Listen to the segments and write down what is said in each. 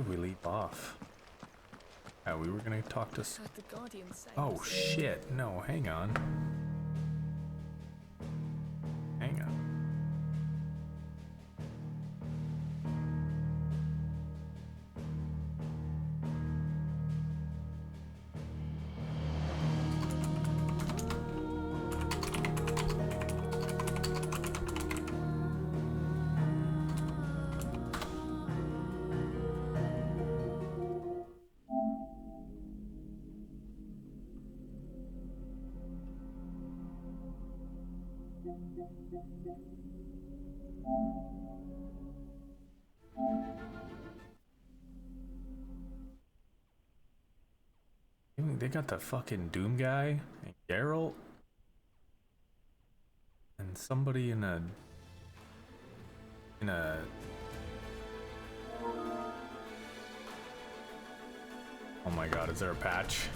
Where did we leap off? Yeah, we were gonna talk to. The Guardian say Oh shit! No, hang on. Hang on. They got the fucking Doom guy and Geralt and somebody in a oh my god, is there a patch?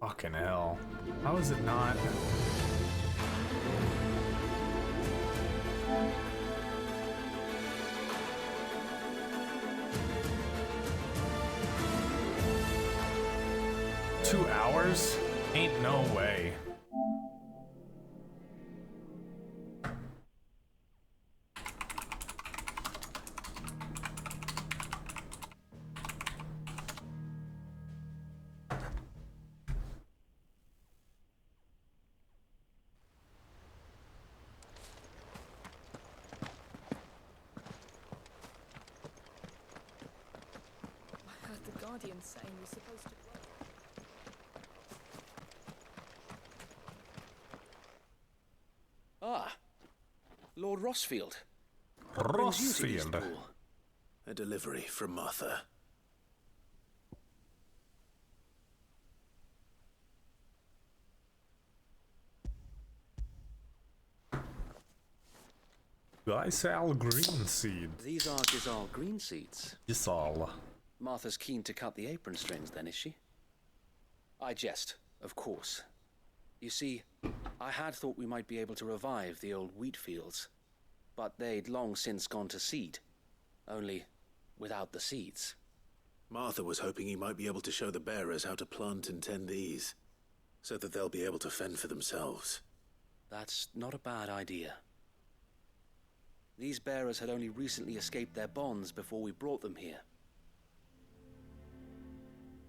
Fucking hell. How is it not? Two hours? Ain't no way. Guardian saying we're supposed to work. Ah, Lord Rossfield. Rossfield. A delivery from Martha. I sell green seeds. These are Gizal green seeds. Gizal. Martha's keen to cut the apron strings then, is she? I jest, of course. You see, I had thought we might be able to revive the old wheat fields, but they'd long since gone to seed, only without the seeds. Martha was hoping he might be able to show the bearers how to plant and tend these, so that they'll be able to fend for themselves. That's not a bad idea. These bearers had only recently escaped their bonds before we brought them here.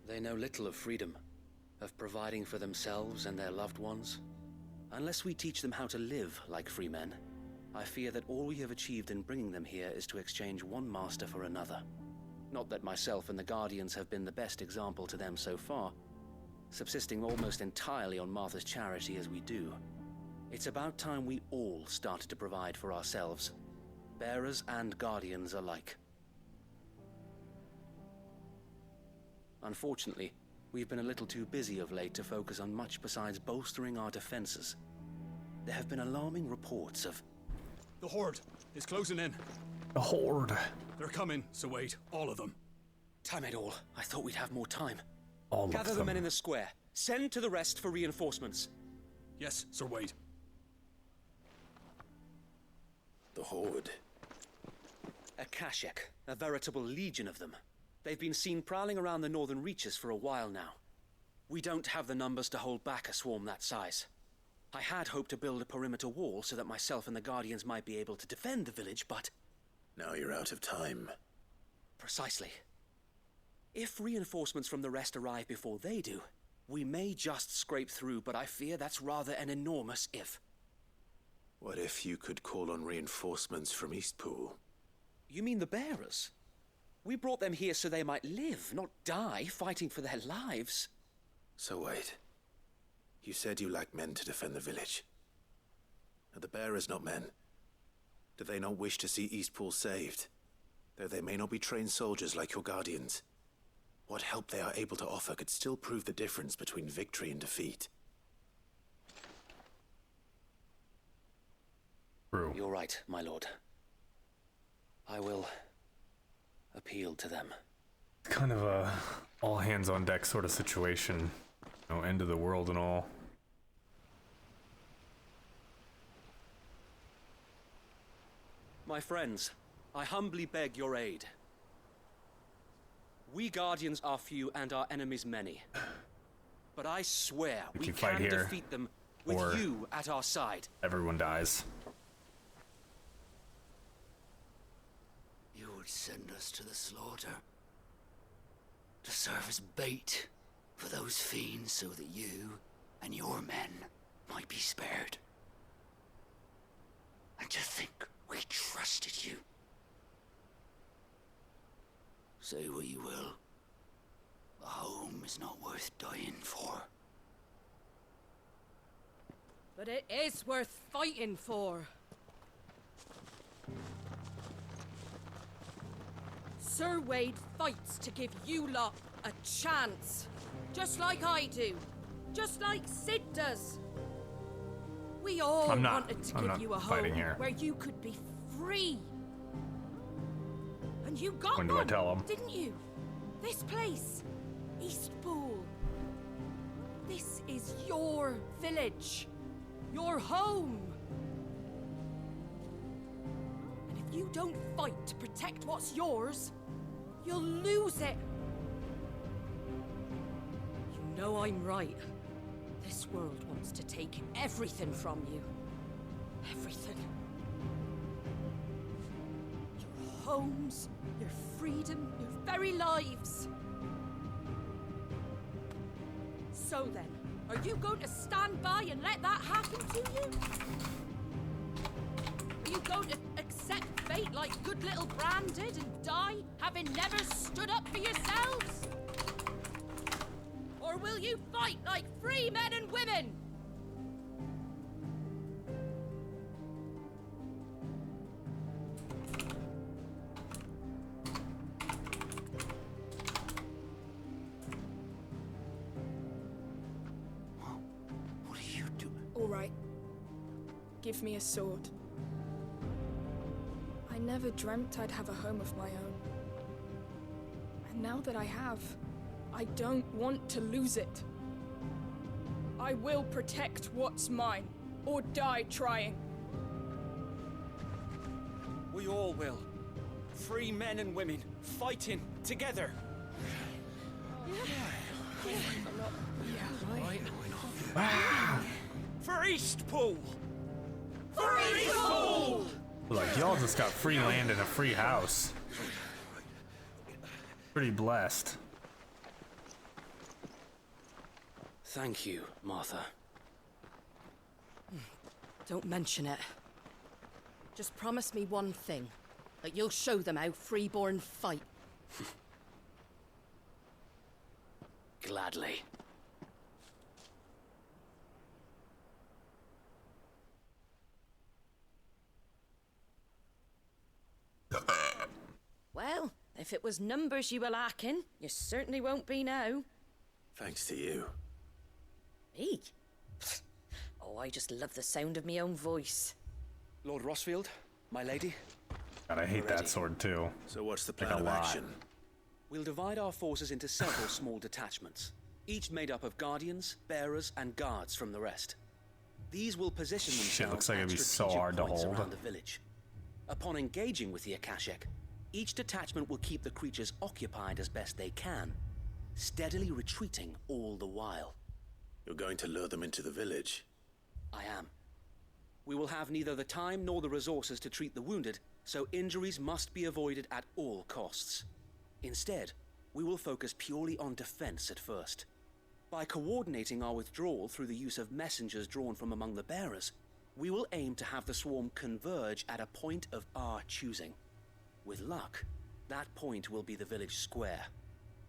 They know little of freedom, of providing for themselves and their loved ones. Unless we teach them how to live like free men, I fear that all we have achieved in bringing them here is to exchange one master for another. Not that myself and the Guardians have been the best example to them so far, subsisting almost entirely on Martha's charity as we do. It's about time we all started to provide for ourselves, bearers and Guardians alike. Unfortunately, we've been a little too busy of late to focus on much besides bolstering our defenses. There have been alarming reports of... The Horde is closing in. The Horde. They're coming, so wait, all of them. Damn it all, I thought we'd have more time. All Gather of the them. men in the square. Send to the rest for reinforcements. Yes, Sir Wade. The Horde. A Kashek, a veritable legion of them. They've been seen prowling around the northern reaches for a while now. We don't have the numbers to hold back a swarm that size. I had hoped to build a perimeter wall so that myself and the Guardians might be able to defend the village, but... Now you're out of time. Precisely. If reinforcements from the rest arrive before they do, we may just scrape through, but I fear that's rather an enormous if. What if you could call on reinforcements from Eastpool? You mean the bearers? We brought them here so they might live, not die, fighting for their lives. So wait. You said you lacked men to defend the village. Are the bearers not men? Do they not wish to see Eastpool saved? Though they may not be trained soldiers like your Guardians. What help they are able to offer could still prove the difference between victory and defeat. True. You're right, my lord. I will appeal to them. Kind of a all hands on deck sort of situation. You know, end of the world and all. My friends, I humbly beg your aid. We Guardians are few and our enemies many. But I swear we fight can here, defeat them with or you at our side. everyone dies. You would send us to the slaughter. To serve as bait for those fiends so that you and your men might be spared. And to think we trusted you. Say what you will. A home is not worth dying for. But it is worth fighting for. Sir Wade fights to give you lot a chance. Just like I do. Just like Sid does. We all wanted to give you a home where you could be free. And you got When do I one, tell 'em? didn't you? This place, Eastpool. This is your village. Your home. And if you don't fight to protect what's yours, you'll lose it. You know I'm right. This world wants to take everything from you. Everything. Your homes, your freedom, your very lives. So then, are you going to stand by and let that happen to you? Are you going to accept fate like good little Bran did and die, having never stood up for yourselves? Or will you fight like free men and women? What are you doing? All right. Give me a sword. I never dreamt I'd have a home of my own. And now that I have, I don't want to lose it. I will protect what's mine, or die trying. We all will. Free men and women, fighting together. For Eastpool! For Eastpool! Like, y'all just got free land and a free house. Pretty blessed. Thank you, Martha. Don't mention it. Just promise me one thing. That you'll show them how freeborn fight. Gladly. Well, if it was numbers you were lacking, you certainly won't be now. Thanks to you. Me? Oh, I just love the sound of my own voice. Lord Rossfield, my lady. God, I hate Already. that sword too. So what's the Like plan a of lot. action? We'll divide our forces into several small detachments, each made up of guardians, bearers, and guards from the rest. These will position themselves Shit, looks like at it'd be so strategic hard to points hold. around the village. Upon engaging with the Akashek, each detachment will keep the creatures occupied as best they can, steadily retreating all the while. You're going to lure them into the village. I am. We will have neither the time nor the resources to treat the wounded, so injuries must be avoided at all costs. Instead, we will focus purely on defense at first. By coordinating our withdrawal through the use of messengers drawn from among the bearers, we will aim to have the swarm converge at a point of our choosing. With luck, that point will be the village square,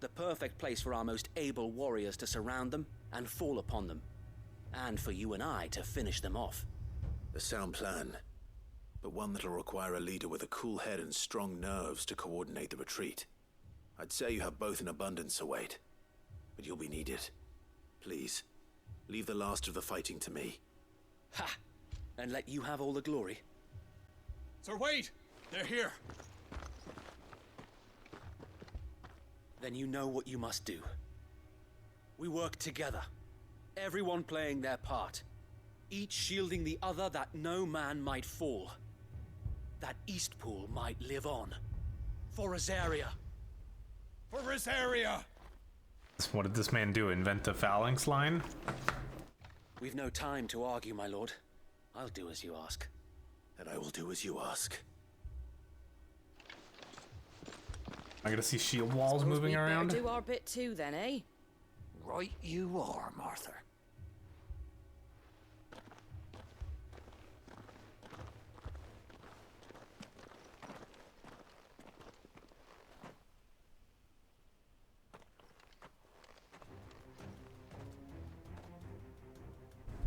the perfect place for our most able warriors to surround them and fall upon them, and for you and I to finish them off. A sound plan, but one that'll require a leader with a cool head and strong nerves to coordinate the retreat. I'd say you have both in abundance, Sir Wade, but you'll be needed. Please, leave the last of the fighting to me. Ha! And let you have all the glory. Sir Wade! They're here! Then you know what you must do. We work together, everyone playing their part, each shielding the other that no man might fall, that Eastpool might live on. For Rosaria. For Rosaria! What did this man do? Invent a phalanx line? We've no time to argue, my lord. I'll do as you ask. And I will do as you ask. I gotta see shield walls Suppose moving we'd better around. do our bit too, then, eh? Right you are, Martha.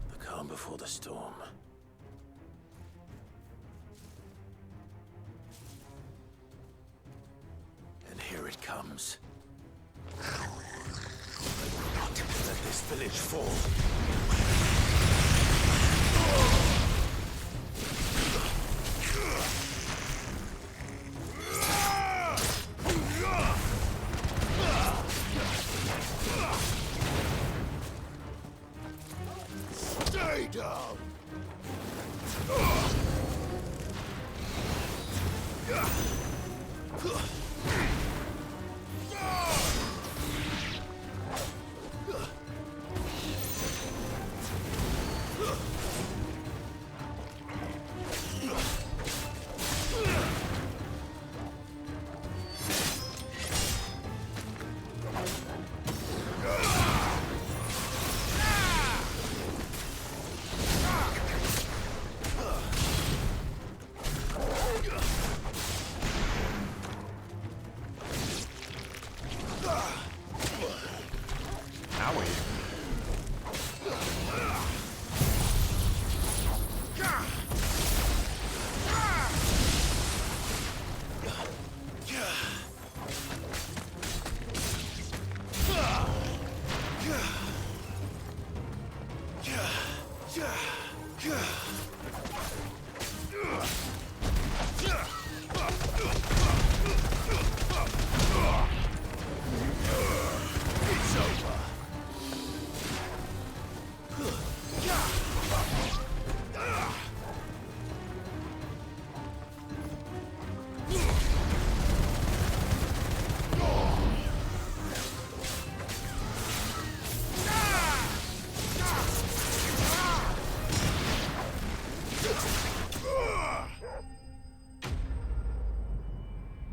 The calm before the storm. And here it comes. I will not let this village fall. Stay down!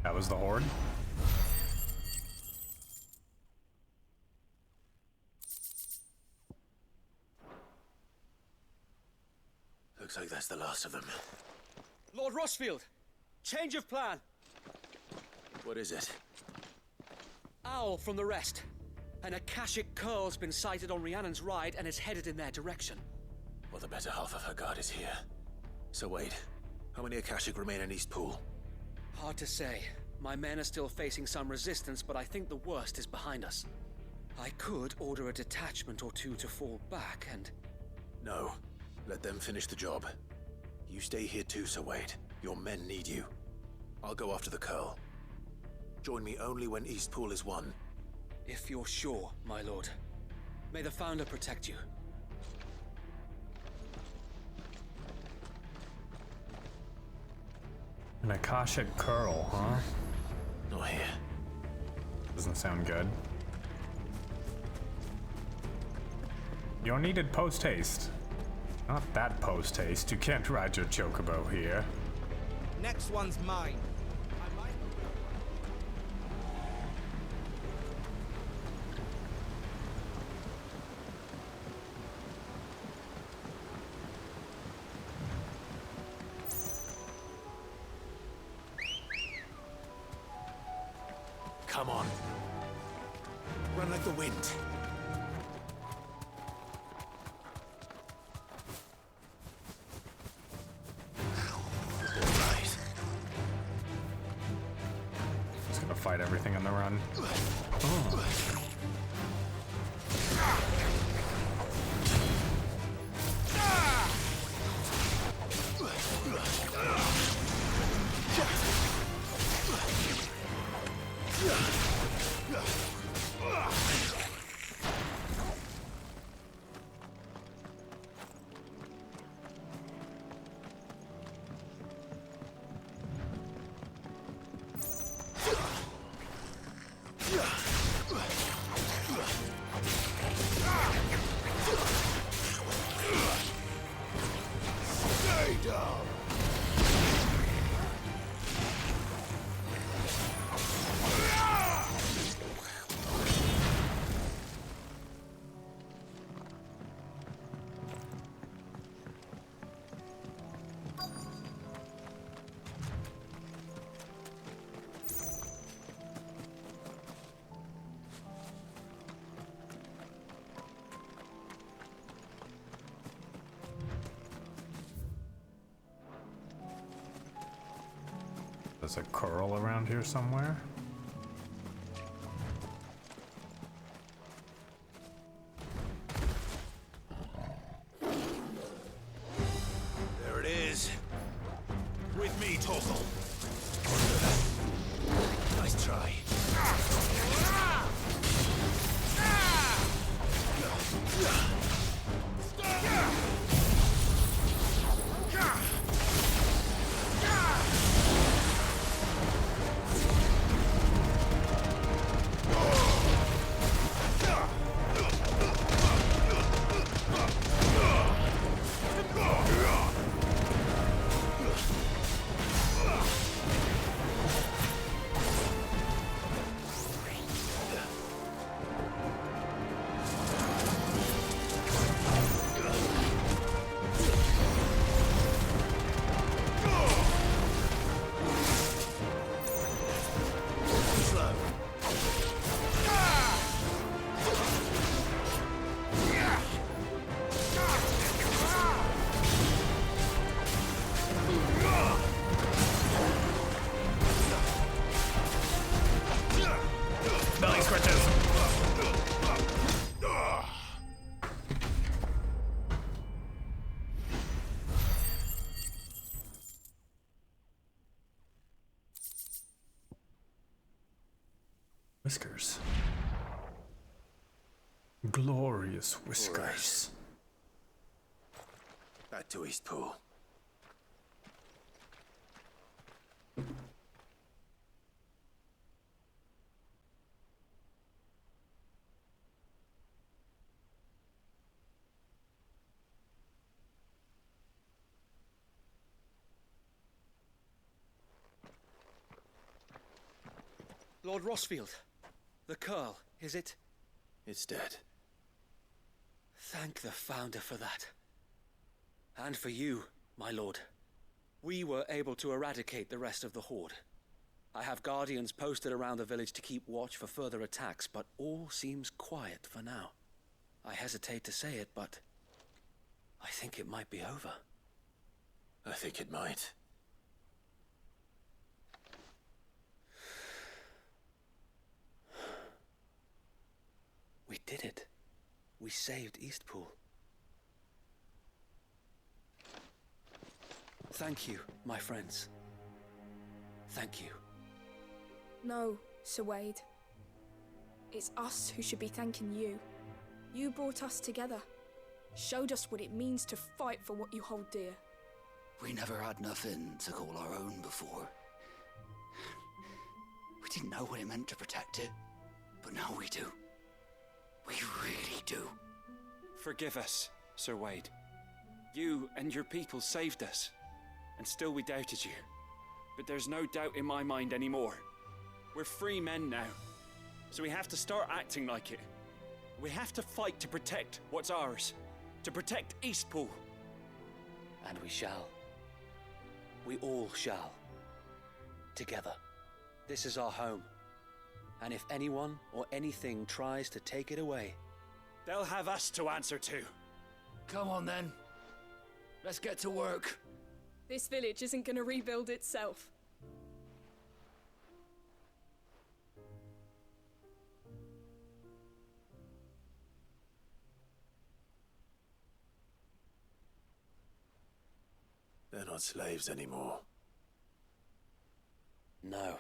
That was the horde. Looks like that's the last of them. Lord Rossfield, change of plan. What is it? Owl from the rest. An Akashic curl's been sighted on Rhiannon's ride and is headed in their direction. Well, the better half of her guard is here. So wait, how many Akashic remain in Eastpool? Hard to say. My men are still facing some resistance, but I think the worst is behind us. I could order a detachment or two to fall back and... No. Let them finish the job. You stay here too, Sir Wade. Your men need you. I'll go after the Curl. Join me only when Eastpool is won. If you're sure, my lord. May the Founder protect you. An Akashic curl, huh? Not here. Doesn't sound good. You're needed post-haste. Not that post-haste. You can't ride your chocobo here. Next one's mine. Come on. Run like the wind. Right. Just gonna fight everything on the run. Oh. There's a curl around here somewhere. There it is. With me, Torkel. Nice try. Belly scratches. Whiskers. Glorious whiskers. Back to Eastpool. Lord Rossfield, the Curl, is it? It's dead. Thank the Founder for that. And for you, my lord. We were able to eradicate the rest of the Horde. I have guardians posted around the village to keep watch for further attacks, but all seems quiet for now. I hesitate to say it, but I think it might be over. I think it might. We did it. We saved Eastpool. Thank you, my friends. Thank you. No, Sir Wade. It's us who should be thanking you. You brought us together. Showed us what it means to fight for what you hold dear. We never had nothing to call our own before. We didn't know what it meant to protect it, but now we do. We really do. Forgive us, Sir Wade. You and your people saved us, and still we doubted you. But there's no doubt in my mind anymore. We're free men now, so we have to start acting like it. We have to fight to protect what's ours, to protect Eastpool. And we shall. We all shall. Together. This is our home. And if anyone or anything tries to take it away, they'll have us to answer to. Come on then. Let's get to work. This village isn't gonna rebuild itself. They're not slaves anymore. no.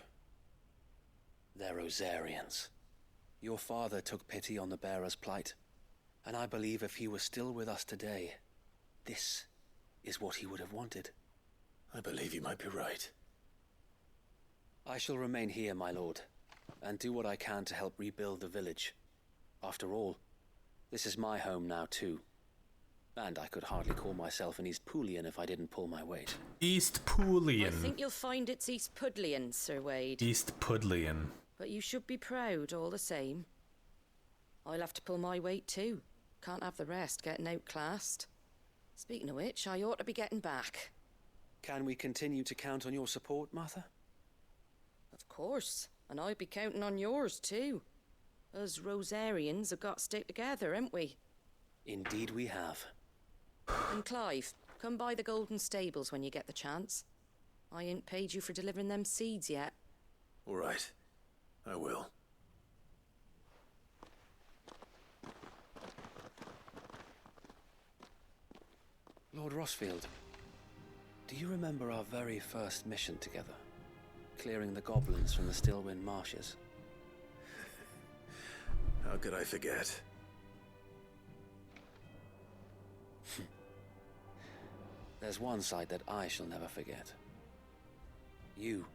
They're Rosarians. Your father took pity on the bearer's plight, and I believe if he were still with us today, this is what he would have wanted. I believe you might be right. I shall remain here, my lord, and do what I can to help rebuild the village. After all, this is my home now too. And I could hardly call myself an Eastpoolian if I didn't pull my weight. Eastpoolian. I think you'll find it's Eastpudlian, Sir Wade. Eastpudlian. But you should be proud all the same. I'll have to pull my weight too. Can't have the rest getting outclassed. Speaking of which, I ought to be getting back. Can we continue to count on your support, Martha? Of course, and I'll be counting on yours too. Us Rosarians have got to stick together, haven't we? Indeed we have. And Clive, come by the Golden Stables when you get the chance. I ain't paid you for delivering them seeds yet. All right. I will. Lord Rossfield, do you remember our very first mission together? Clearing the goblins from the Stillwind marshes? How could I forget? There's one sight that I shall never forget. You,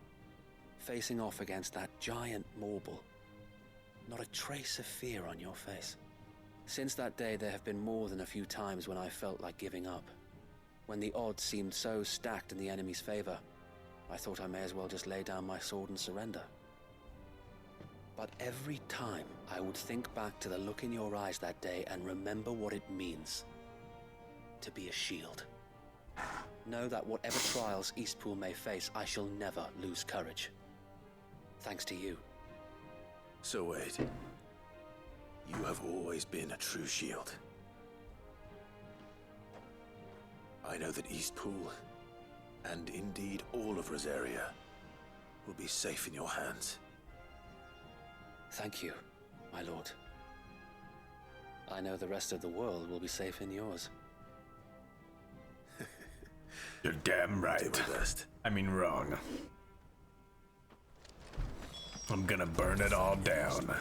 facing off against that giant Morble. Not a trace of fear on your face. Since that day, there have been more than a few times when I felt like giving up. When the odds seemed so stacked in the enemy's favor, I thought I may as well just lay down my sword and surrender. But every time, I would think back to the look in your eyes that day and remember what it means to be a shield. Know that whatever trials Eastpool may face, I shall never lose courage. Thanks to you. So wait. You have always been a true shield. I know that Eastpool, and indeed all of Rosaria, will be safe in your hands. Thank you, my lord. I know the rest of the world will be safe in yours. You're damn right. Do my best. I mean, wrong. I'm gonna burn it all down.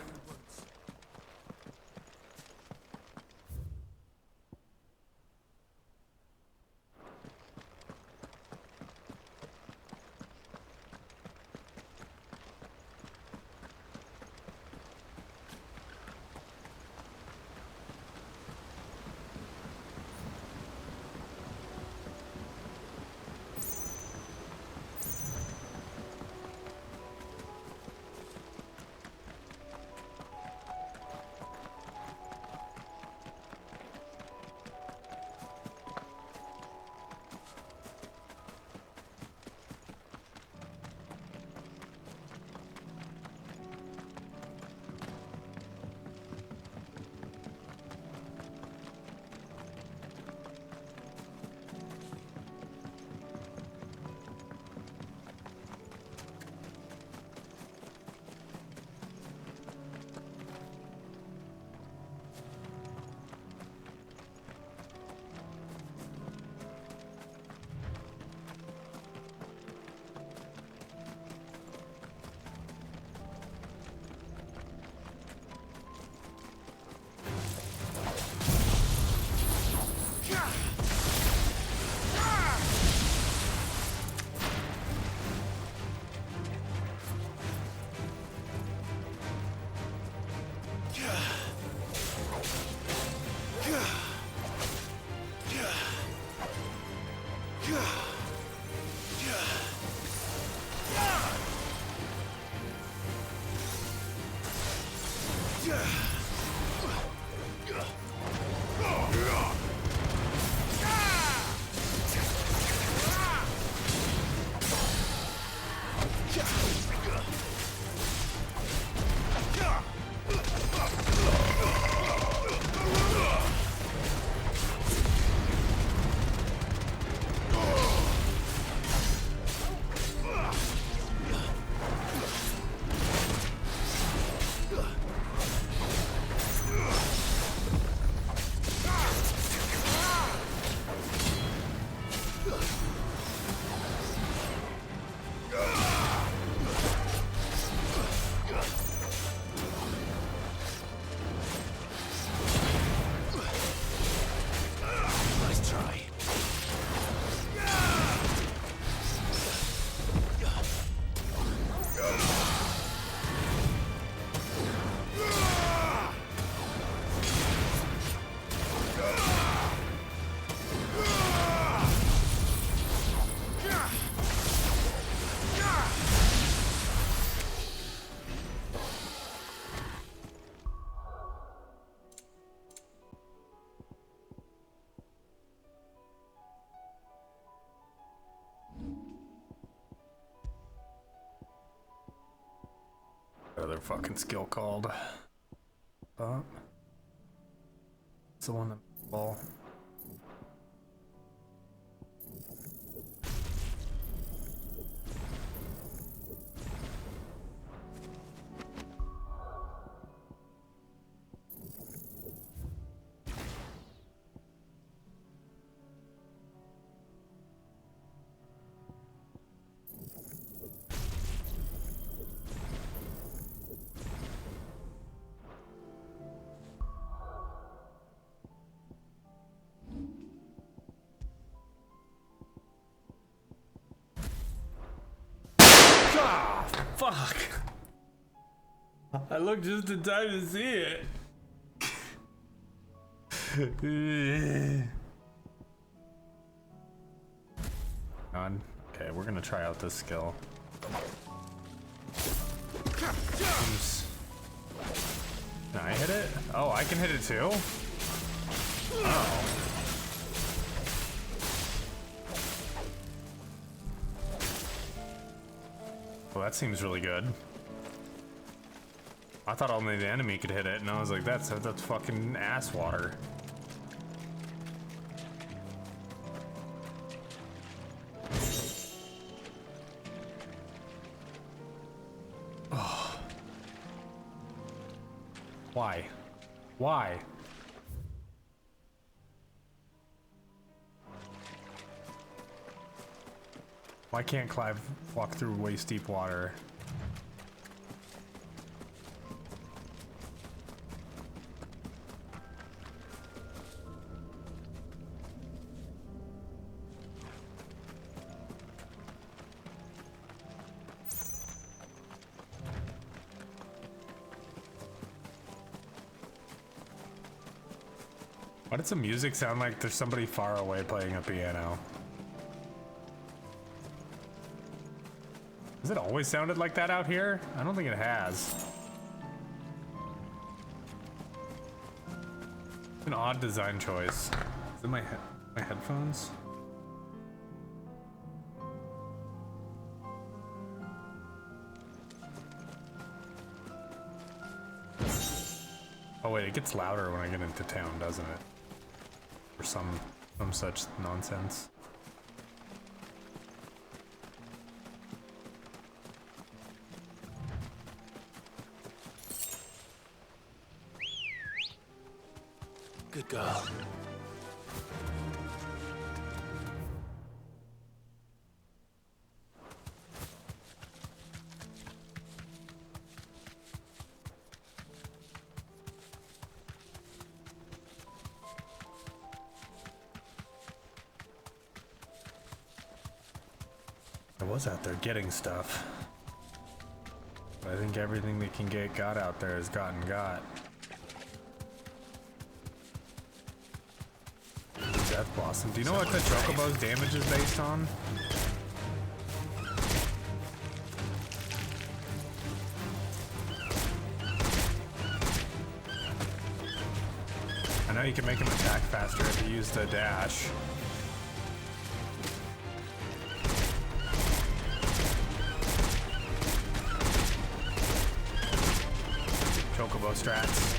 Other fucking skill called. But it's the one that ball. fuck? I looked just in time to see it. On. Okay, we're gonna try out this skill. Oops. Can I hit it? Oh, I can hit it too? Oh. Well, that seems really good. I thought only the enemy could hit it, and I was like, that's fucking ass water. Oh. Why? Why? Why can't Clive walk through waist deep water? Why does the music sound like there's somebody far away playing a piano? Has it always sounded like that out here? I don't think it has. It's an odd design choice. Is it my headphones? Oh wait, it gets louder when I get into town, doesn't it? Or some such nonsense. Good girl. I was out there getting stuff. But I think everything they can get got out there is gotten got. Death Blossom. Do you know what the Chocobo's damage is based on? I know you can make him attack faster if you use the dash. Chocobo strats.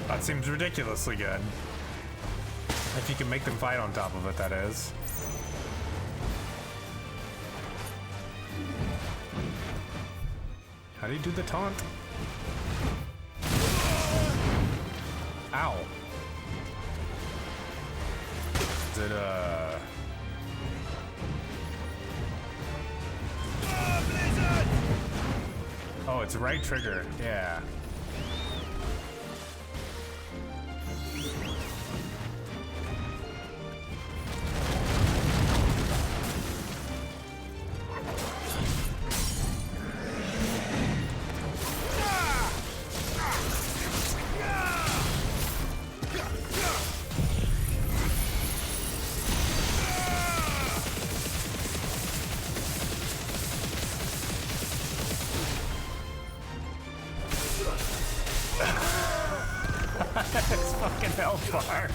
That seems ridiculously good. If you can make them fight on top of it, that is. How do you do the taunt? Ow. Is it, Oh, it's right trigger. Yeah. It's fucking hellfire.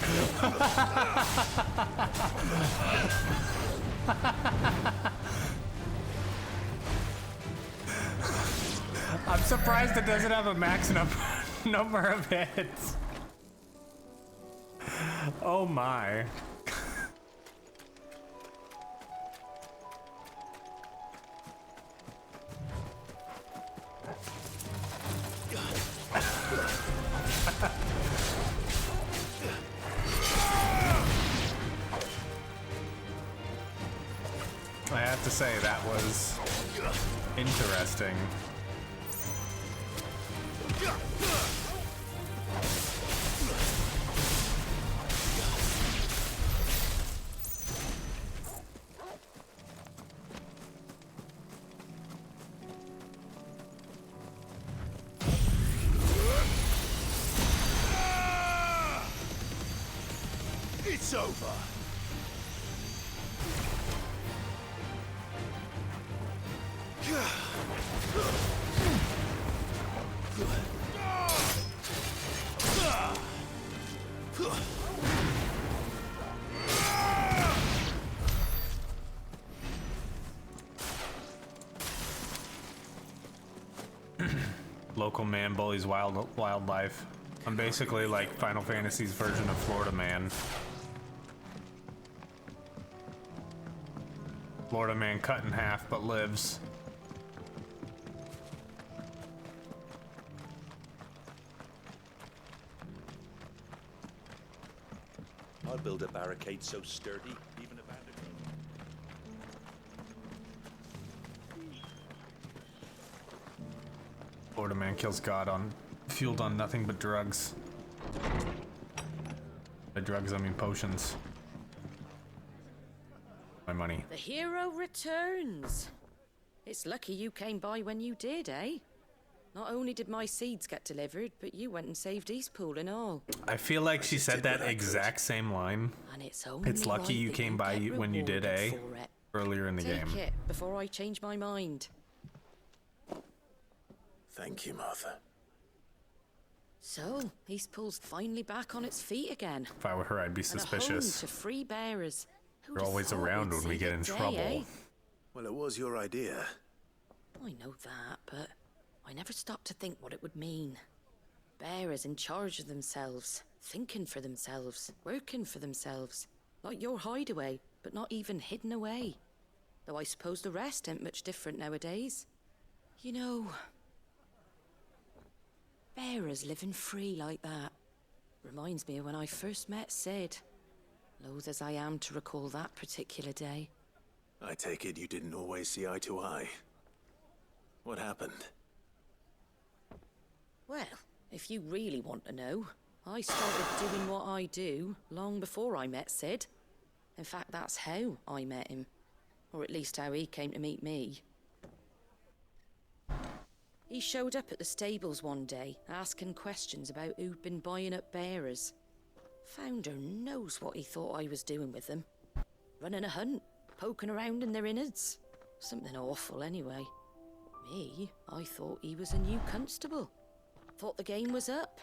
I'm surprised it doesn't have a max number of hits. Oh my. I have to say, that was interesting. It's over. Local man bullies wildlife. I'm basically like Final Fantasy's version of Florida Man. Florida Man cut in half but lives. I'll build a barricade so sturdy, even a bandit. Florida Man kills God fueled on nothing but drugs. By drugs, I mean potions. My money. The hero returns. It's lucky you came by when you did, eh? Not only did my seeds get delivered, but you went and saved Eastpool and all. I feel like she said that exact same line. And it's only lucky right you that came by get when you did, rewarded eh? for it. Earlier in the game. Take it before I change my mind. Thank you, Martha. So, Eastpool's finally back on its feet again. If I were her, I'd be suspicious. And a home to free bearers. Who'd You're have always thought around we'd when we see get the in day, trouble. eh? Well, it was your idea. I know that, but I never stopped to think what it would mean. Bearers in charge of themselves, thinking for themselves, working for themselves. Like your hideaway, but not even hidden away. Though I suppose the rest ain't much different nowadays. You know, bearers living free like that reminds me of when I first met Sid. Loath as I am to recall that particular day. I take it you didn't always see eye to eye. What happened? Well, if you really want to know, I started doing what I do long before I met Sid. In fact, that's how I met him. Or at least how he came to meet me. He showed up at the stables one day, asking questions about who'd been buying up bearers. Founder knows what he thought I was doing with them. Running a hunt, poking around in their innards. Something awful anyway. Me, I thought he was a new constable. Thought the game was up.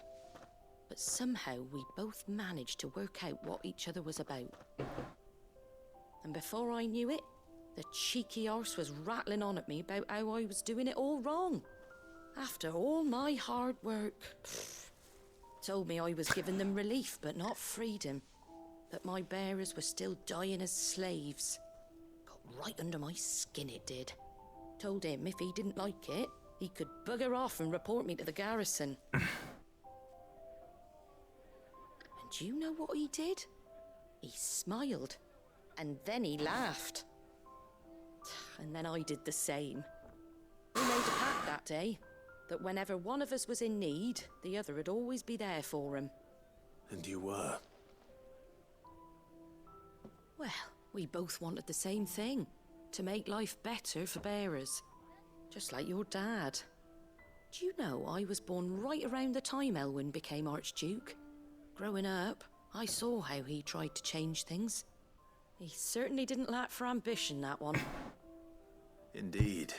But somehow we both managed to work out what each other was about. And before I knew it, the cheeky arse was rattling on at me about how I was doing it all wrong. After all my hard work. Told me I was giving them relief, but not freedom. That my bearers were still dying as slaves. Got right under my skin, it did. Told him if he didn't like it, he could bugger off and report me to the garrison. And do you know what he did? He smiled. And then he laughed. And then I did the same. We made a pact that day, that whenever one of us was in need, the other would always be there for him. And you were? Well, we both wanted the same thing. To make life better for bearers. Just like your dad. Do you know I was born right around the time Elwyn became Archduke? Growing up, I saw how he tried to change things. He certainly didn't lack for ambition, that one. Indeed.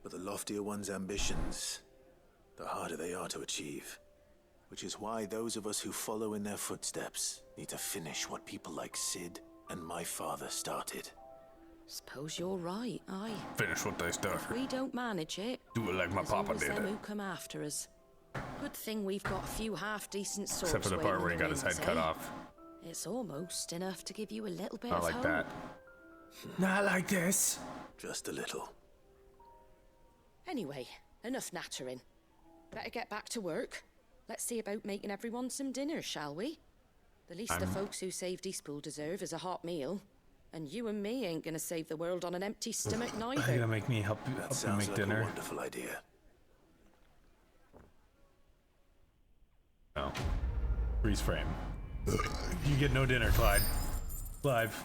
But the loftier one's ambitions, the harder they are to achieve. Which is why those of us who follow in their footsteps need to finish what people like Sid and my father started. Suppose you're right, aye. Finish what they started. If we don't manage it, Do it like my there's papa always did them it. who come after us. Good thing we've got a few half-decent swords. Except for the part where he waiting got his in the head wings, cut eh? off. It's almost enough to give you a little bit Not of like hope. that. Not like this. Just a little. Anyway, enough nattering. Better get back to work. Let's see about making everyone some dinner, shall we? The least the folks who saved Eastpool deserve is a hot meal. And you and me ain't gonna save the world on an empty stomach Are you neither. gonna make me help you Sounds make like dinner? a wonderful idea. No. Freeze frame. You get no dinner, Clyde. Clive.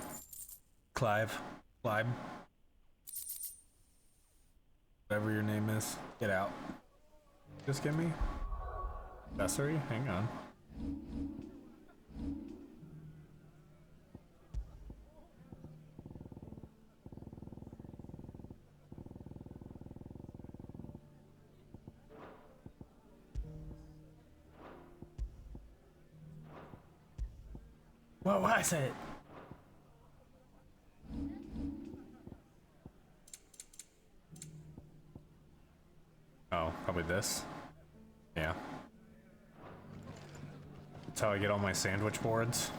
Clive. Clive. Whatever your name is. Get out. Just get me? Accessory? Hang on. What was it? Oh, probably this. Yeah. That's how I get all my sandwich boards.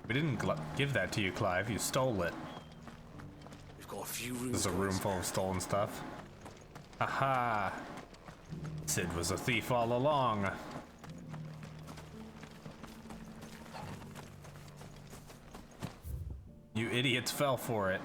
We didn't give that to you, Clive. You stole it. We've got a few rooms. There's a room full of stolen stuff. Aha! Sid was a thief all along. You idiots fell for it.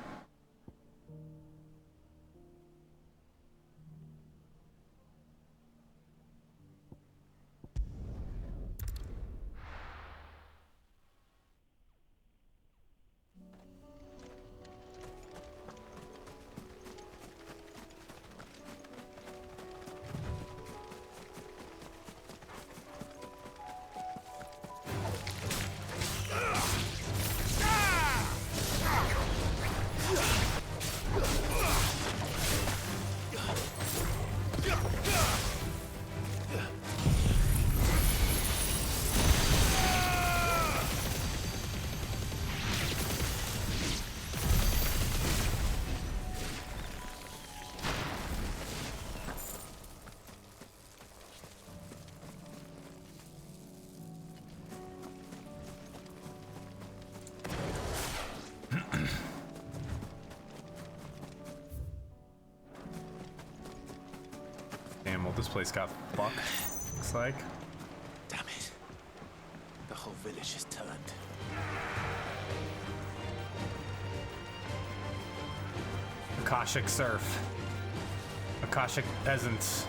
Damn, well, this place got fucked. Looks like. Damn it. The whole village is turned. Akashic serf. Akashic peasants.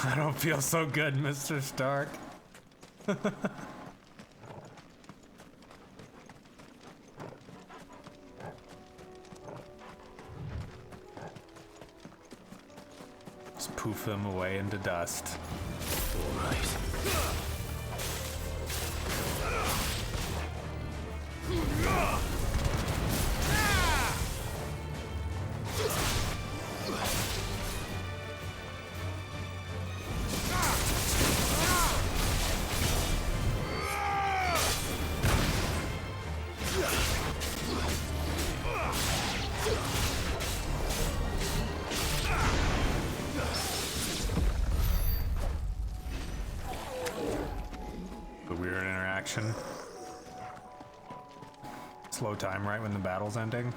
I don't feel so good, Mr. Stark. Just poof them away into dust. All right. animation. Slow time right when the battle's ending.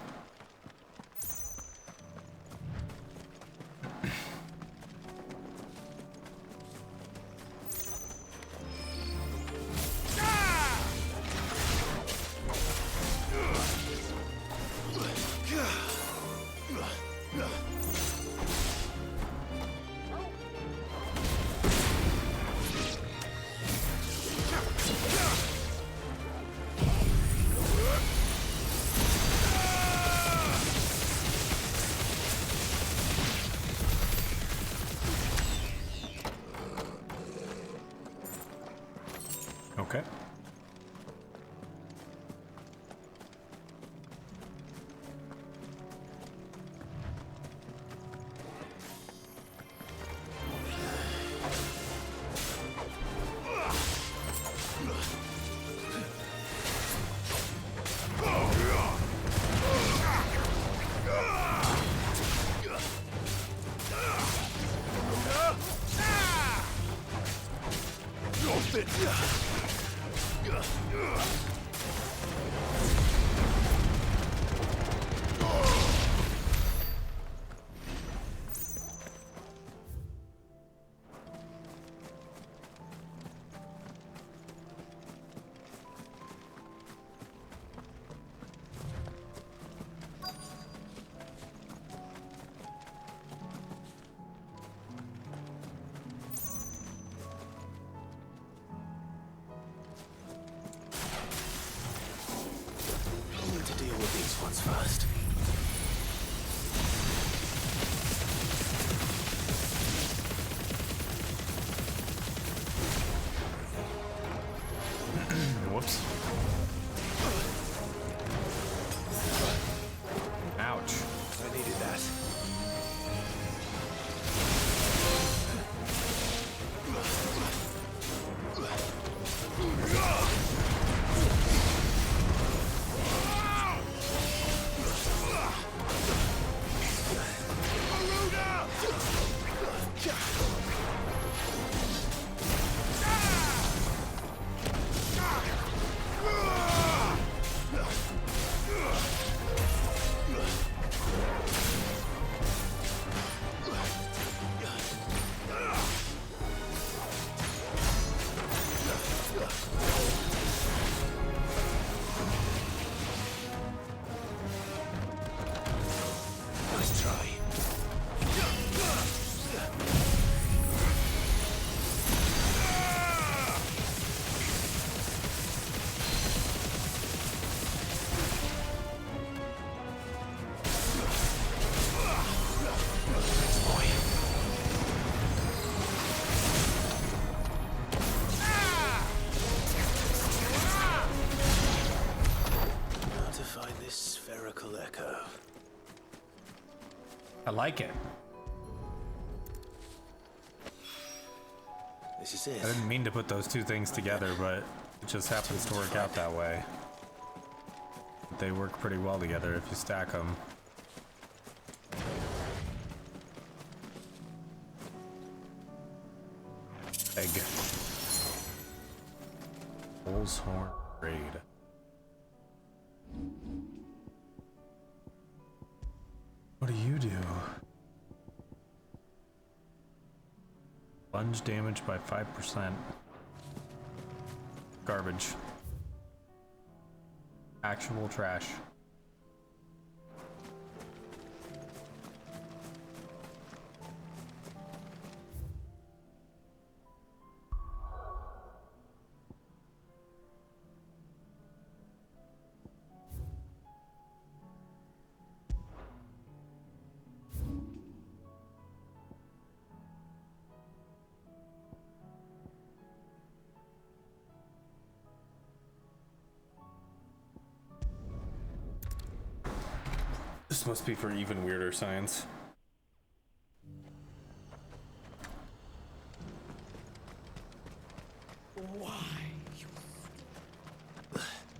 Okay. First. Whoops. Ouch. I needed that. Nice try. How to find this spherical echo? I like it. This is it. I didn't mean to put those two things together, but it just happens to work out that way. They work pretty well together if you stack them. Egg. Bull's horn raid. What do you do? Plunge damage by 5%. Garbage. Actual trash. This must be for even weirder science.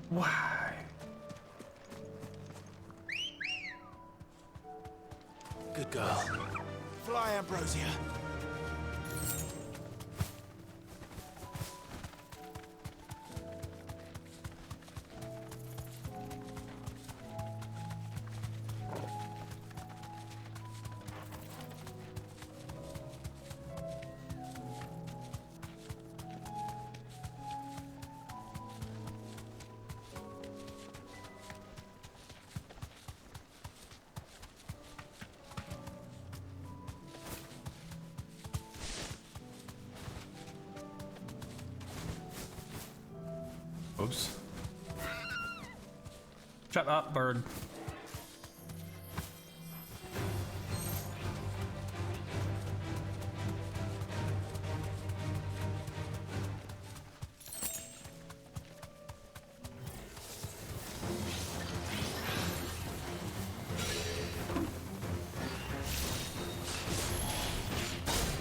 Why? Good girl. Fly, Ambrosia. Oops. Shut up, bird.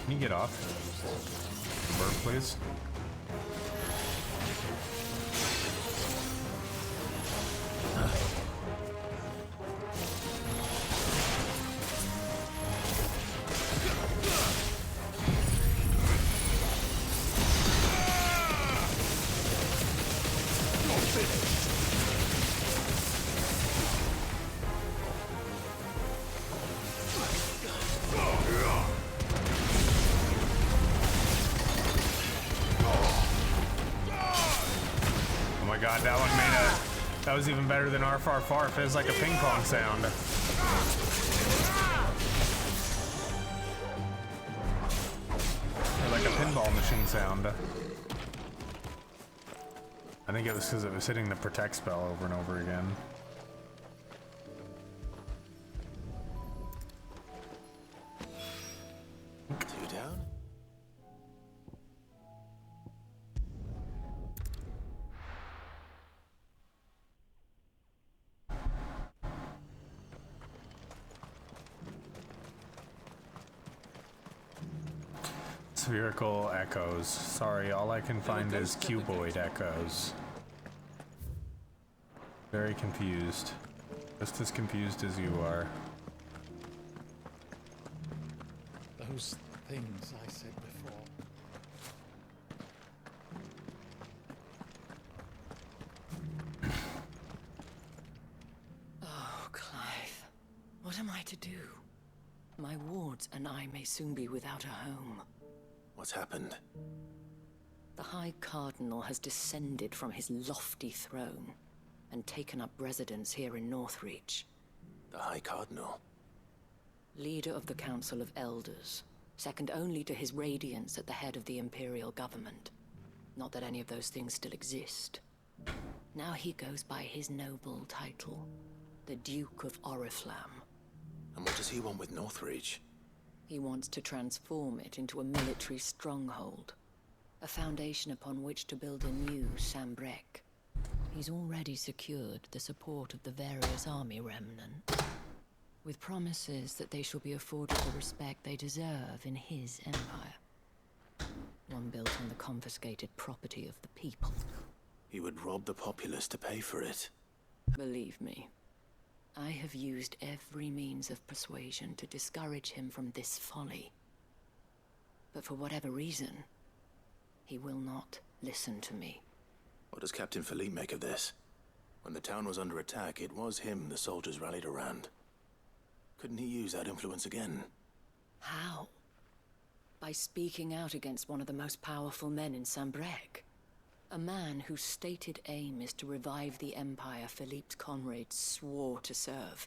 Can you get off? Bird, please. God, that one made a... That was even better than Arf Arf Arf. It was like a ping pong sound. Or like a pinball machine sound. I think it was because it was hitting the protect spell over and over again. Two down? Spherical echoes. Sorry, all I can find is cuboid echoes. Very confused. Just as confused as you are. Those things I said before. Oh, Clive. What am I to do? My wards and I may soon be without a home. What's happened? The High Cardinal has descended from his lofty throne and taken up residence here in Northreach. The High Cardinal? Leader of the Council of Elders, second only to his Radiance at the head of the Imperial government. Not that any of those things still exist. Now he goes by his noble title, the Duke of Oriflamme. And what does he want with Northreach? He wants to transform it into a military stronghold, a foundation upon which to build a new Sambrec. He's already secured the support of the various army remnants, with promises that they shall be afforded the respect they deserve in his empire. One built on the confiscated property of the people. He would rob the populace to pay for it. Believe me, I have used every means of persuasion to discourage him from this folly. But for whatever reason, he will not listen to me. What does Captain Philippe make of this? When the town was under attack, it was him the soldiers rallied around. Couldn't he use that influence again? How? By speaking out against one of the most powerful men in Sambrec. A man whose stated aim is to revive the empire Philippe's comrades swore to serve,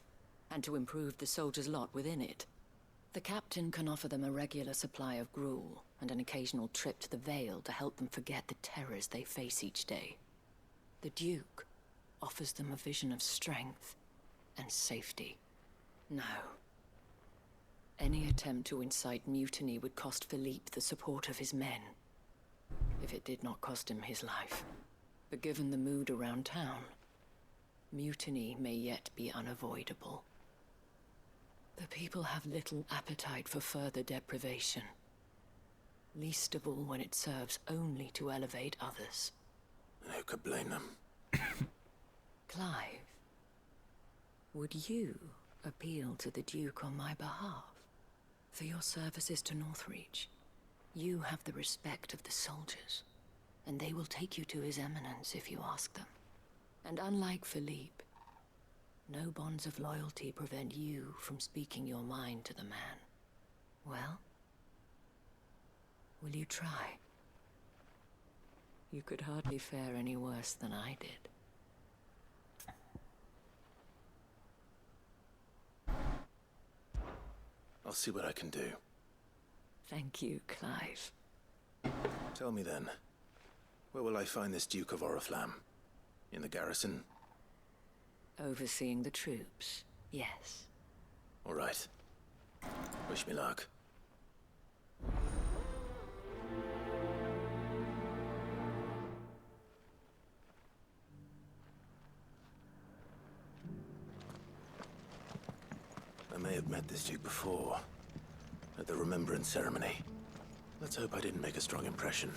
and to improve the soldiers' lot within it. The captain can offer them a regular supply of gruel, and an occasional trip to the Vale to help them forget the terrors they face each day. The Duke offers them a vision of strength and safety. No. Any attempt to incite mutiny would cost Philippe the support of his men. If it did not cost him his life. But given the mood around town, mutiny may yet be unavoidable. The people have little appetite for further deprivation. Least of all when it serves only to elevate others. And who could blame them? Clive, would you appeal to the Duke on my behalf? For your services to Northreach, you have the respect of the soldiers, and they will take you to His Eminence if you ask them. And unlike Philippe, no bonds of loyalty prevent you from speaking your mind to the man. Well, will you try? You could hardly fare any worse than I did. I'll see what I can do. Thank you, Clive. Tell me then, where will I find this Duke of Oriflamme? In the garrison? Overseeing the troops, yes. All right. Wish me luck. I may have met this duke before, at the Remembrance Ceremony. Let's hope I didn't make a strong impression.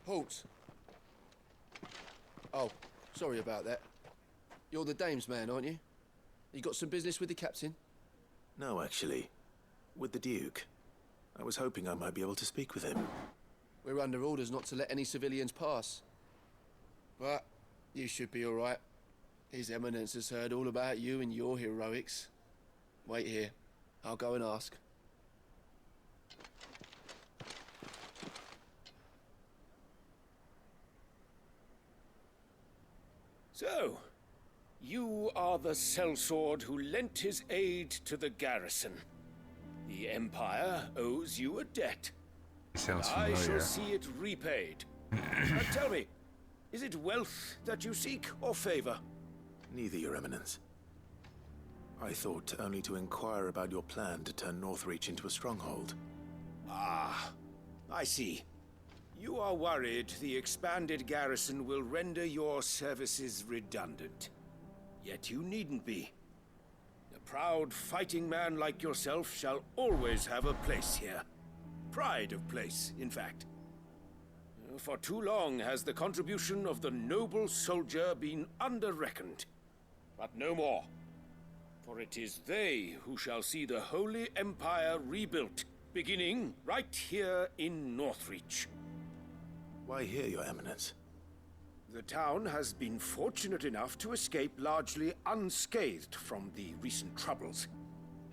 Halt! Oh, sorry about that. You're the dame's man, aren't you? You got some business with the captain? No, actually. With the duke. I was hoping I might be able to speak with him. We're under orders not to let any civilians pass. But you should be all right. His Eminence has heard all about you and your heroics. Wait here. I'll go and ask. So, you are the sellsword who lent his aid to the garrison. The Empire owes you a debt. Sounds I familiar. shall see it repaid. Now tell me, is it wealth that you seek, or favor? Neither, Your Eminence. I thought only to inquire about your plan to turn Northreach into a stronghold. Ah, I see. You are worried the expanded garrison will render your services redundant. Yet you needn't be. A proud fighting man like yourself shall always have a place here. Pride of place, in fact. For too long has the contribution of the noble soldier been under-reckoned. But no more. For it is they who shall see the Holy Empire rebuilt, beginning right here in Northreach. Why here, Your Eminence? The town has been fortunate enough to escape largely unscathed from the recent troubles.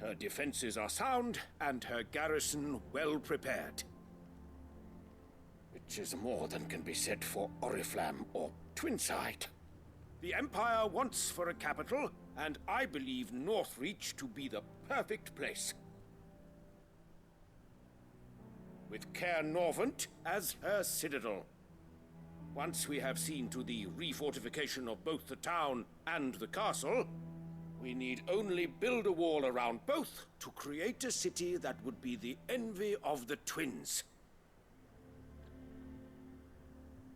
Her defenses are sound, and her garrison well prepared. Which is more than can be said for Oriflamme or Twinside. The Empire wants for a capital, and I believe Northreach to be the perfect place. With Caer Norvent as her citadel. Once we have seen to the refortification of both the town and the castle, we need only build a wall around both to create a city that would be the envy of the twins.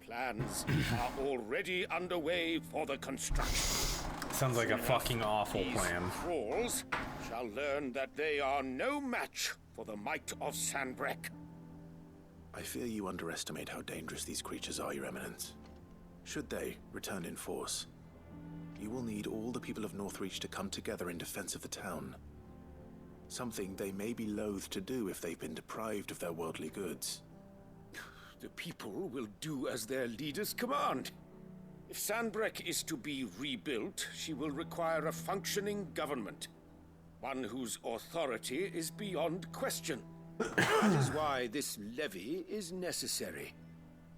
Plans are already underway for the construction. Sounds like a fucking awful plan. These thralls shall learn that they are no match for the might of Sanbreque. I fear you underestimate how dangerous these creatures are, Your Eminence. Should they return in force, you will need all the people of Northreach to come together in defense of the town. Something they may be loath to do if they've been deprived of their worldly goods. The people will do as their leaders command. If Sanbreque is to be rebuilt, she will require a functioning government. One whose authority is beyond question. That is why this levy is necessary.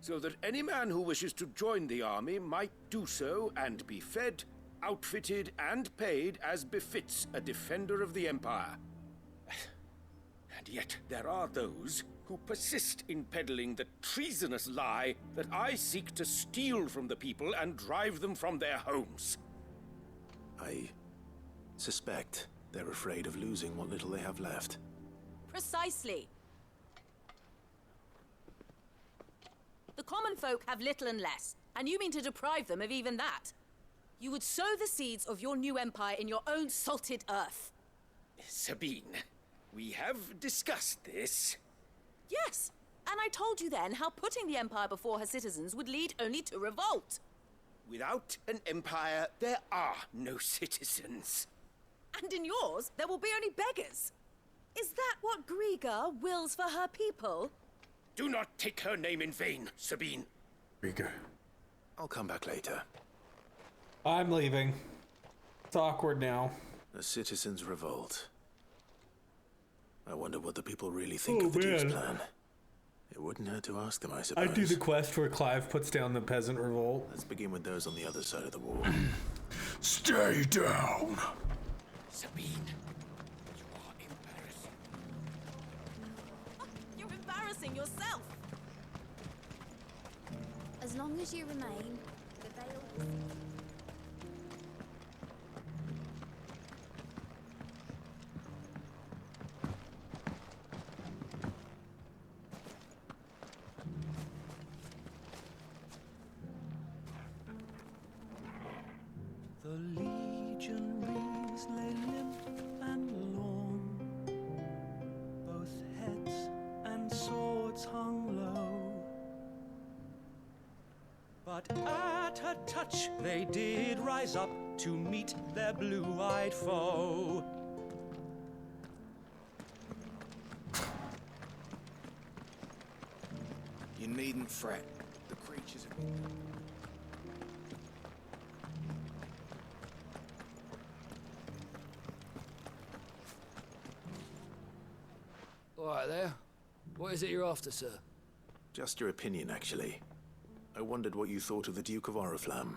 So that any man who wishes to join the army might do so and be fed, outfitted, and paid as befits a defender of the Empire. And yet there are those who persist in peddling the treasonous lie that I seek to steal from the people and drive them from their homes. I suspect they're afraid of losing what little they have left. Precisely. The common folk have little and less, and you mean to deprive them of even that. You would sow the seeds of your new empire in your own salted earth. Sabine, we have discussed this. Yes, and I told you then how putting the empire before her citizens would lead only to revolt. Without an empire, there are no citizens. And in yours, there will be only beggars. Is that what Griga wills for her people? Do not take her name in vain, Sabine. Griga. I'll come back later. I'm leaving. It's awkward now. A citizens' revolt. I wonder what the people really think of the Duke's plan. It wouldn't hurt to ask them, I suppose. I'd do the quest where Clive puts down the peasant revolt. Let's begin with those on the other side of the wall. Stay down! Sabine, you are embarrassing. You're embarrassing yourself. As long as you remain, the veil is... The legionaries lay limp and long, both heads and swords hung low. But at her touch they did rise up to meet their blue-eyed foe. You needn't fret. The creatures have been... All right there. What is it you're after, sir? Just your opinion, actually. I wondered what you thought of the Duke of Oriflamme.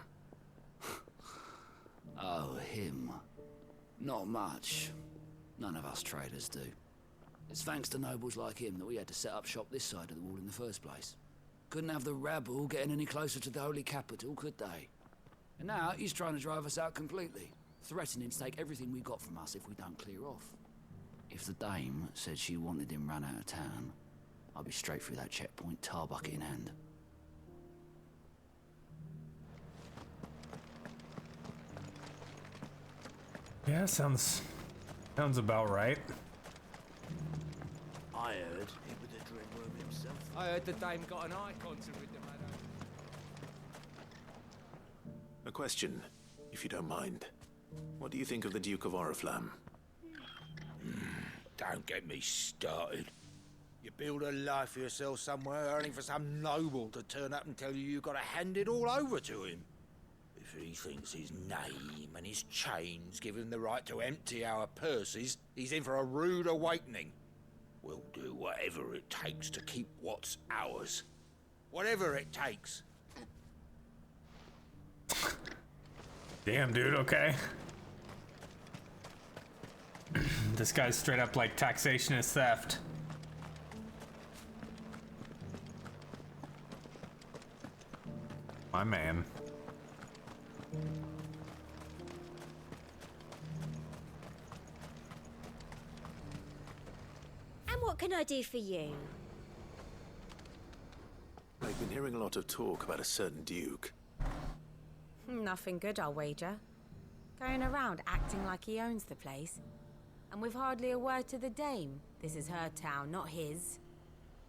Oh, him. Not much. None of us traders do. It's thanks to nobles like him that we had to set up shop this side of the wall in the first place. Couldn't have the rabble getting any closer to the holy capital, could they? And now he's trying to drive us out completely, threatening to take everything we got from us if we don't clear off. If the dame said she wanted him run out of town, I'd be straight through that checkpoint, tar bucket in hand. Yeah, sounds about right. I heard he was a dream room himself. I heard the dame got an eye concert with the man. A question, if you don't mind. What do you think of the Duke of Oriflamme? Don't get me started. You build a life for yourself somewhere, earning for some noble to turn up and tell you got to hand it all over to him. If he thinks his name and his chains give him the right to empty our purses, he's in for a rude awakening. We'll do whatever it takes to keep what's ours. Whatever it takes. Damn, dude, okay. This guy's straight up like taxation is theft. My man. And what can I do for you? I've been hearing a lot of talk about a certain duke. Nothing good, I'll wager. Going around acting like he owns the place. And with hardly a word to the dame. This is her town, not his.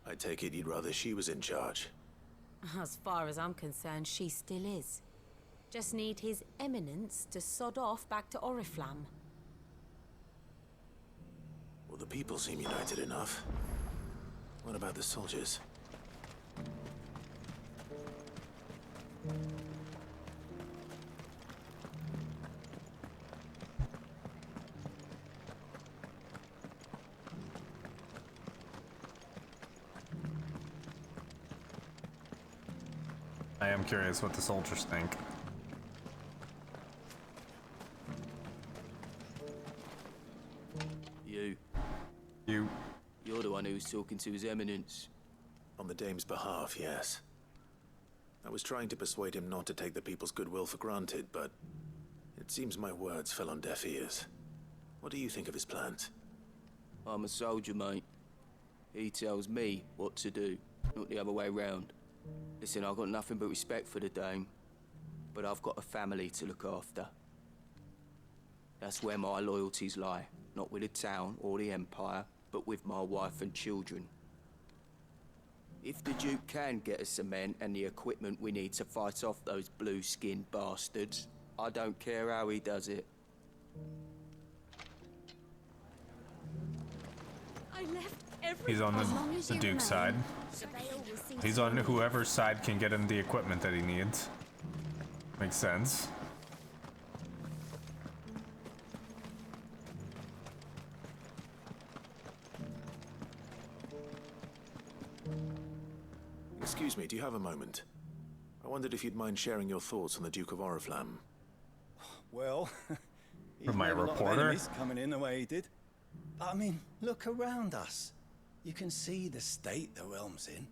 I take it you'd rather she was in charge. As far as I'm concerned, she still is. Just need his eminence to sod off back to Oriflamme. Well, the people seem united enough. What about the soldiers? I am curious what the soldiers think. You're the one who's talking to His Eminence. On the dame's behalf, yes. I was trying to persuade him not to take the people's goodwill for granted, but it seems my words fell on deaf ears. What do you think of his plans? I'm a soldier, mate. He tells me what to do, not the other way round. Listen, I've got nothing but respect for the dame, but I've got a family to look after. That's where my loyalties lie, not with the town or the Empire, but with my wife and children. If the Duke can get us the men and the equipment we need to fight off those blue-skinned bastards, I don't care how he does it. I left everything. He's on the Duke's side. He's on whoever's side can get him the equipment that he needs. Makes sense. Excuse me, do you have a moment? I wondered if you'd mind sharing your thoughts on the Duke of Oriflamme. Well, he's Am I a made a lot of reporter? enemies coming in the way he did. But I mean, look around us. You can see the state the realm's in.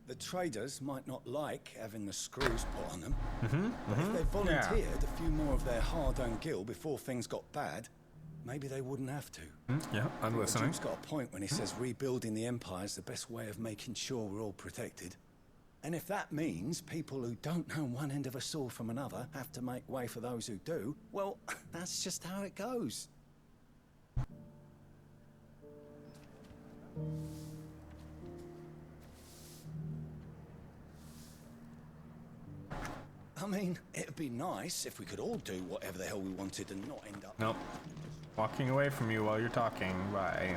The traders might not like having the screws put on them. But if they volunteered a few more of their hard-earned gil before things got bad, maybe they wouldn't have to. Yeah, I'm listening. The Duke's got a point when he says rebuilding the Empire is the best way of making sure we're all protected. And if that means people who don't know one end of a sword from another have to make way for those who do, well, that's just how it goes. I mean, it'd be nice if we could all do whatever the hell we wanted and not end up... Nope. Walking away from you while you're talking. Bye.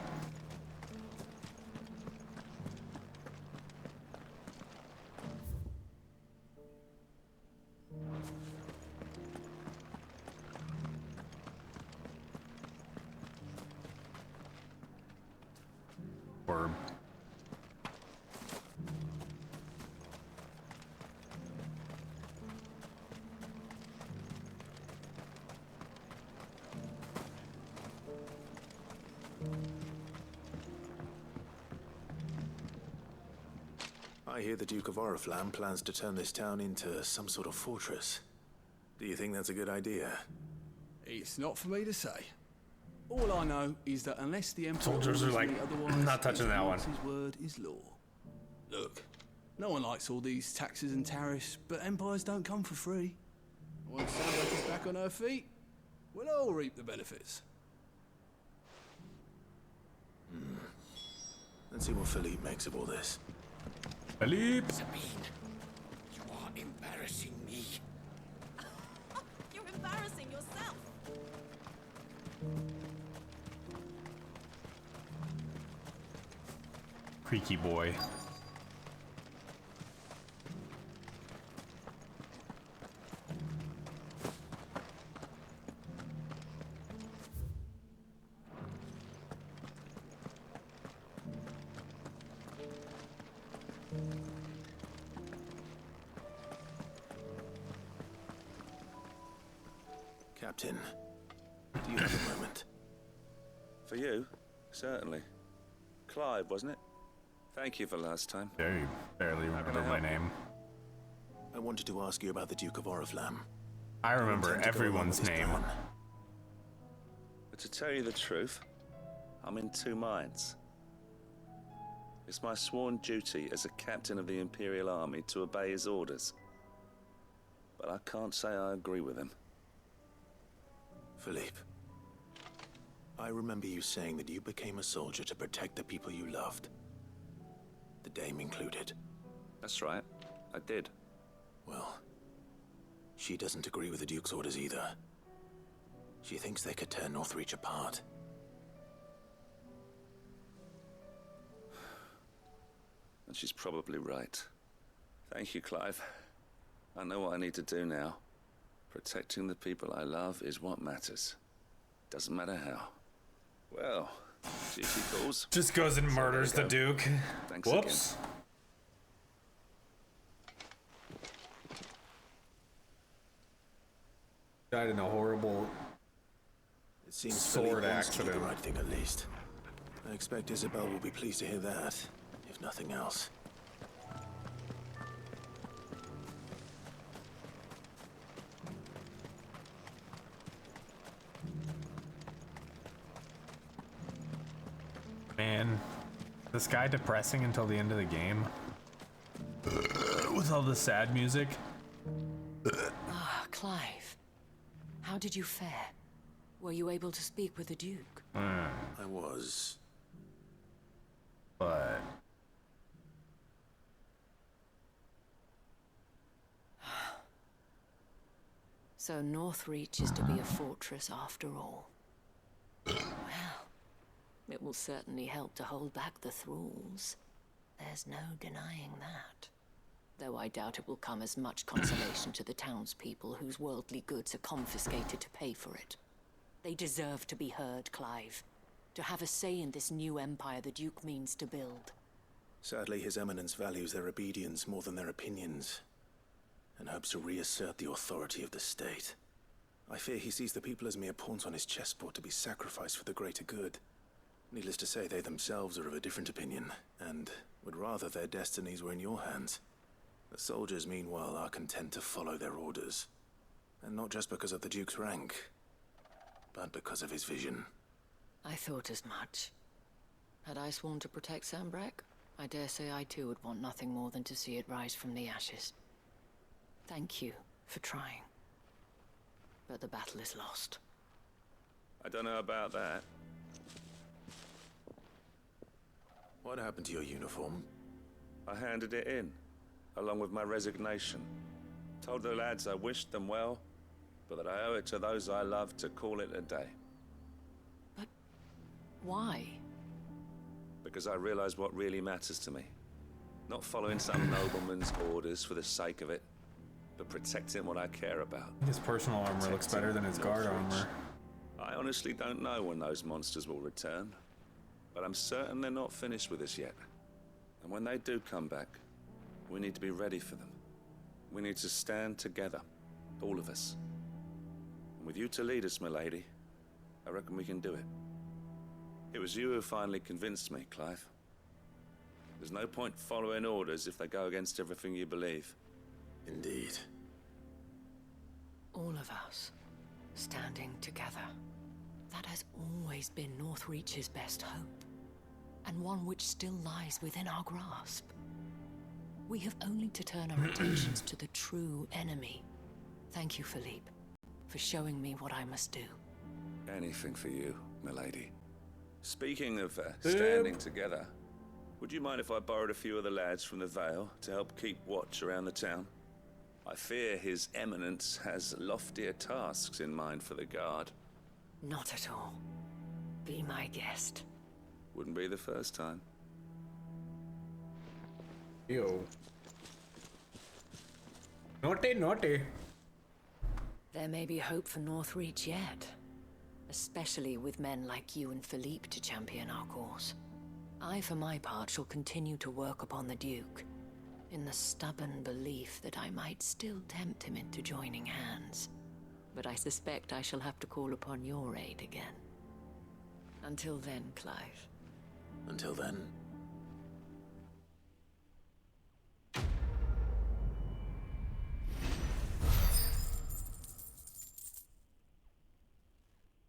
Orb. I hear the Duke of Oriflamme plans to turn this town into some sort of fortress. Do you think that's a good idea? It's not for me to say. All I know is that unless the Emperor Soldiers are like, otherwise, not touching that one. His word is law. Look, no one likes all these taxes and tariffs, but empires don't come for free. Once Sandra is back on her feet, we'll all reap the benefits. Let's see what Philippe makes of all this. Philippe! Sabine, you are embarrassing me. You're embarrassing yourself. Creaky boy. Captain, do you have a moment? For you? Certainly. Clive, wasn't it? Thank you for last time. Yeah, you barely remember my name. I wanted to ask you about the Duke of Oriflamme. I remember everyone's name. But to tell you the truth, I'm in two minds. It's my sworn duty as a captain of the Imperial Army to obey his orders. But I can't say I agree with him. Philippe, I remember you saying that you became a soldier to protect the people you loved. The Dame included. That's right, I did. Well, she doesn't agree with the Duke's orders either. She thinks they could tear Northreach apart. And she's probably right. Thank you, Clive. I know what I need to do now. Protecting the people I love is what matters. Doesn't matter how. Well, duty calls. Just goes and murders the Duke. Thanks Whoops. again. Died in a horrible It seems sword Philippe wants to do accident. the right thing at least. I expect Isabel will be pleased to hear that, if nothing else. Man, this guy depressing until the end of the game. With all the sad music. Ah, Clive. How did you fare? Were you able to speak with the Duke? I was. But... So Northreach is to be a fortress after all. Well, it will certainly help to hold back the thralls. There's no denying that. Though I doubt it will come as much consolation to the townspeople whose worldly goods are confiscated to pay for it. They deserve to be heard, Clive. To have a say in this new empire the Duke means to build. Sadly, His Eminence values their obedience more than their opinions, and hopes to reassert the authority of the state. I fear he sees the people as mere pawns on his chessboard to be sacrificed for the greater good. Needless to say, they themselves are of a different opinion, and would rather their destinies were in your hands. The soldiers, meanwhile, are content to follow their orders. And not just because of the Duke's rank, but because of his vision. I thought as much. Had I sworn to protect Sanbreque, I dare say I too would want nothing more than to see it rise from the ashes. Thank you for trying. But the battle is lost. I don't know about that. What happened to your uniform? I handed it in, along with my resignation. Told the lads I wished them well, but that I owe it to those I love to call it a day. But why? Because I realize what really matters to me. Not following some nobleman's orders for the sake of it, but protecting what I care about. His personal armor looks better than his guard armor. I honestly don't know when those monsters will return, but I'm certain they're not finished with us yet. And when they do come back, we need to be ready for them. We need to stand together, all of us. And with you to lead us, milady, I reckon we can do it. It was you who finally convinced me, Clive. There's no point following orders if they go against everything you believe. Indeed. All of us, standing together. That has always been Northreach's best hope, and one which still lies within our grasp. We have only to turn our attentions to the true enemy. Thank you, Philippe, for showing me what I must do. Anything for you, milady. Speaking of standing together, would you mind if I borrowed a few of the lads from the Vale to help keep watch around the town? I fear His Eminence has loftier tasks in mind for the guard. Not at all. Be my guest. Wouldn't be the first time. Yo. Naughty, naughty. There may be hope for Northreach yet. Especially with men like you and Philippe to champion our cause. I, for my part, shall continue to work upon the Duke, in the stubborn belief that I might still tempt him into joining hands. But I suspect I shall have to call upon your aid again. Until then, Clive. Until then.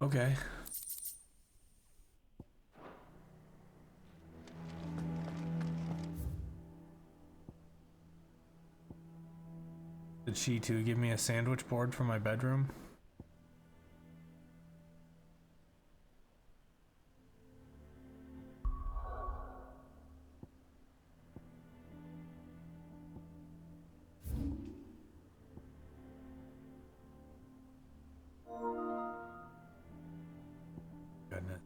Okay. Did she too give me a sandwich board for my bedroom? Goodness.